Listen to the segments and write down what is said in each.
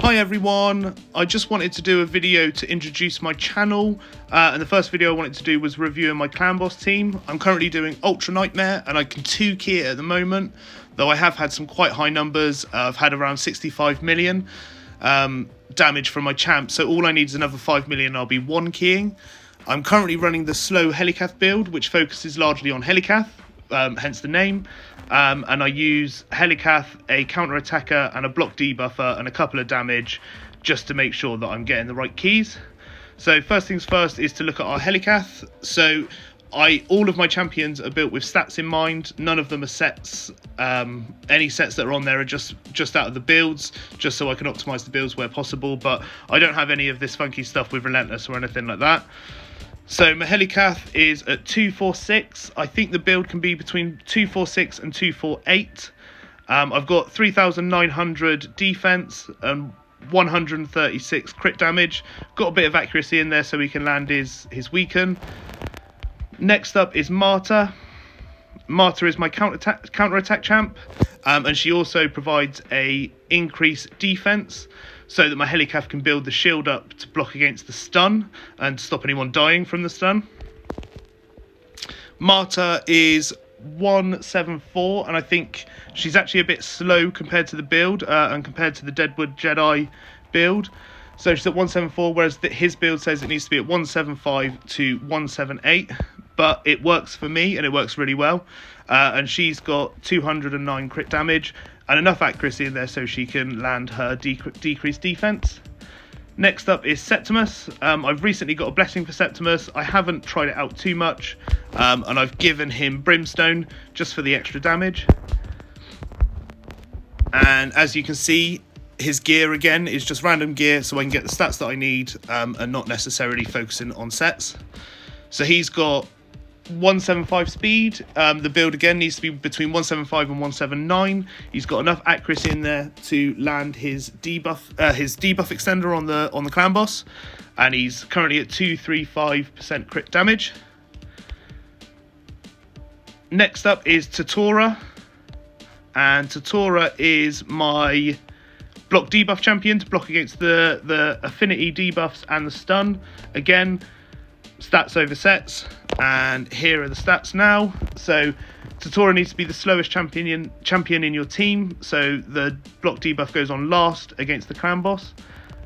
Hi everyone, I just wanted to do a video to introduce my channel, and the first video I wanted to do was reviewing my Clan Boss team. I'm currently doing Ultra Nightmare and I can 2 key it at the moment, though I have had some quite high numbers. I've had around 65 million damage from my champ, so all I need is another 5 million. I'll be 1 keying. I'm currently running the slow Helicath build, which focuses largely on Helicath, hence the name. And I use Helicath, a counter attacker and a block debuffer and a couple of damage just to make sure that I'm getting the right keys. So first things first is to look at our Helicath. So all of my champions are built with stats in mind. None of them are sets. Any sets that are on there are just out of the builds, just so I can optimize the builds where possible. But I don't have any of this funky stuff with Relentless or anything like that. So my Helicath is at 246. I think the build can be between 246 and 248. I've got 3,900 defense and 136 crit damage. Got a bit of accuracy in there so he can land his weaken. Next up is Marta. Marta is my counter attack champ, and she also provides a increased defense so that my Helicath can build the shield up to block against the stun and stop anyone dying from the stun. Marta is 174, and I think she's actually a bit slow compared to the build and compared to the Deadwood Jedi build. So she's at 174, whereas his build says it needs to be at 175 to 178, but it works for me and it works really well. And she's got 209 crit damage and enough accuracy in there so she can land her decreased defense. Next up is Septimus. I've recently got a blessing for Septimus. I haven't tried it out too much, and I've given him Brimstone just for the extra damage. And as you can see, his gear again is just random gear, so I can get the stats that I need and not necessarily focusing on sets. So he's got 175 speed. The build again needs to be between 175 and 179. He's got enough accuracy in there to land his debuff extender on the Clan Boss, and he's currently at 235% crit damage. Next up is Tatora, and Tatora is my block debuff champion to block against the affinity debuffs and the stun. Again, stats over sets, and here are the stats now. So Tatora needs to be the slowest champion in your team, so the block debuff goes on last against the Clan Boss.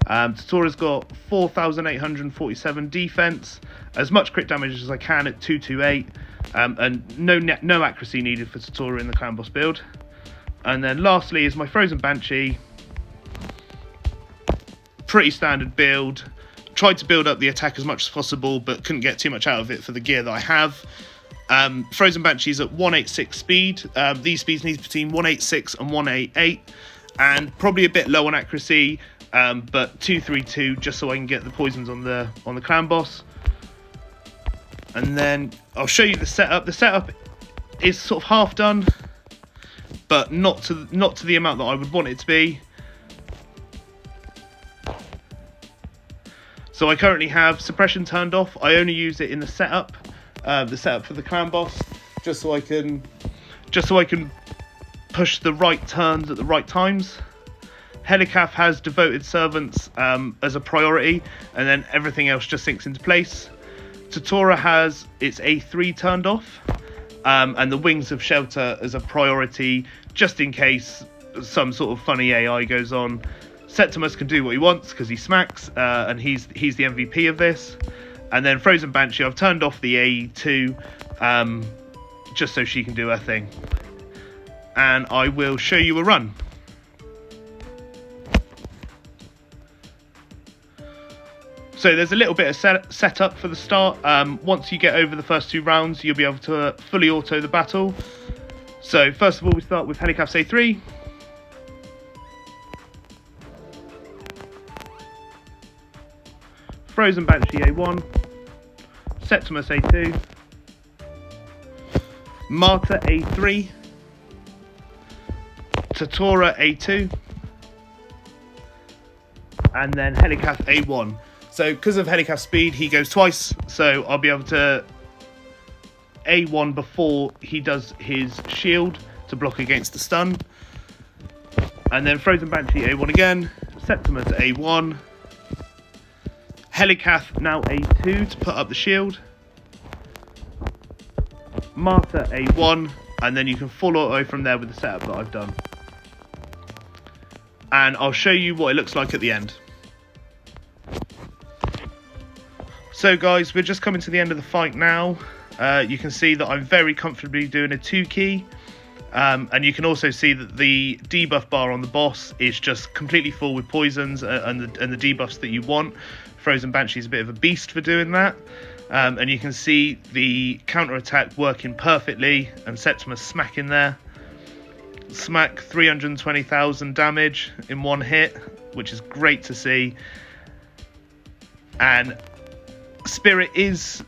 Tatora's got 4,847 defense, as much crit damage as I can at 228, and no accuracy needed for Tatora in the Clan Boss build. And then lastly is my Frozen Banshee. Pretty standard build. Tried to build up the attack as much as possible, but couldn't get too much out of it for the gear that I have. Frozen Banshee's at 186 speed. These speeds need between 186 and 188, and probably a bit low on accuracy, but 232 just so I can get the poisons on the Clan Boss. And then I'll show you the setup. The setup is sort of half done, but not to the amount that I would want it to be. So I currently have suppression turned off. I only use it in the setup for the Clan Boss, just so I can push the right turns at the right times. Helicath has devoted servants as a priority, and then everything else just sinks into place. Tatora has its A3 turned off, and the Wings of Shelter as a priority, just in case some sort of funny AI goes on. Septimus can do what he wants because he smacks, and he's the MVP of this. And then Frozen Banshee, I've turned off the A2 just so she can do her thing. And I will show you a run. So there's a little bit of setup for the start. Once you get over the first 2 rounds, you'll be able to fully auto the battle. So first of all, we start with Helicath's A3. Frozen Banshee A1, Septimus A2, Marta A3, Tatora A2, and then Helicath A1. So because of Helicath's speed, he goes twice, so I'll be able to A1 before he does his shield to block against the stun. And then Frozen Banshee A1 again, Septimus A1, Helicath now A2 to put up the shield, Martyr A1, and then you can full auto from there with the setup that I've done. And I'll show you what it looks like at the end. So guys, we're just coming to the end of the fight now. You can see that I'm very comfortably doing a 2-key. And you can also see that the debuff bar on the boss is just completely full with poisons and the debuffs that you want. Frozen Banshee is a bit of a beast for doing that. And you can see the counter attack working perfectly and Septimus smacking there. Smack 320,000 damage in one hit, which is great to see. And Spirit is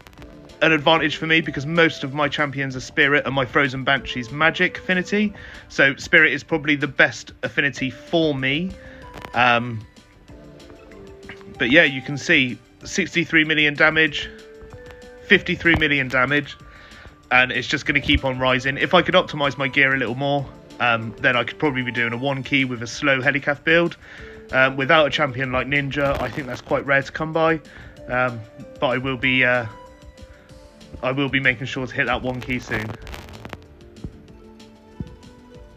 an advantage for me because most of my champions are Spirit and my Frozen Banshee's magic affinity. So Spirit is probably the best affinity for me. But yeah, you can see 63 million damage, 53 million damage, and it's just going to keep on rising. If I could optimize my gear a little more, then I could probably be doing a 1-key with a slow Helicath build. Without a champion like Ninja, I think that's quite rare to come by. But I will be making sure to hit that 1-key soon.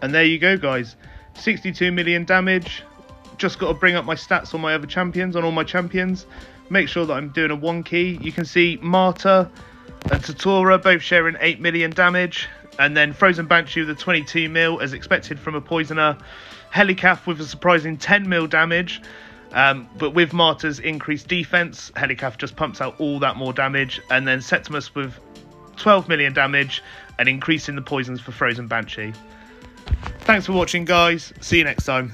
And there you go, guys. 62 million damage. Just got to bring up my stats on my other champions, on all my champions. Make sure that I'm doing a 1-key. You can see Martyr and Tatora both sharing 8 million damage. And then Frozen Banshee with a 22 mil as expected from a Poisoner. Helicath with a surprising 10 mil damage. But with Martyr's increased defense, Helicath just pumps out all that more damage. And then Septimus with 12 million damage and increasing the poisons for Frozen Banshee. Thanks for watching, guys. See you next time.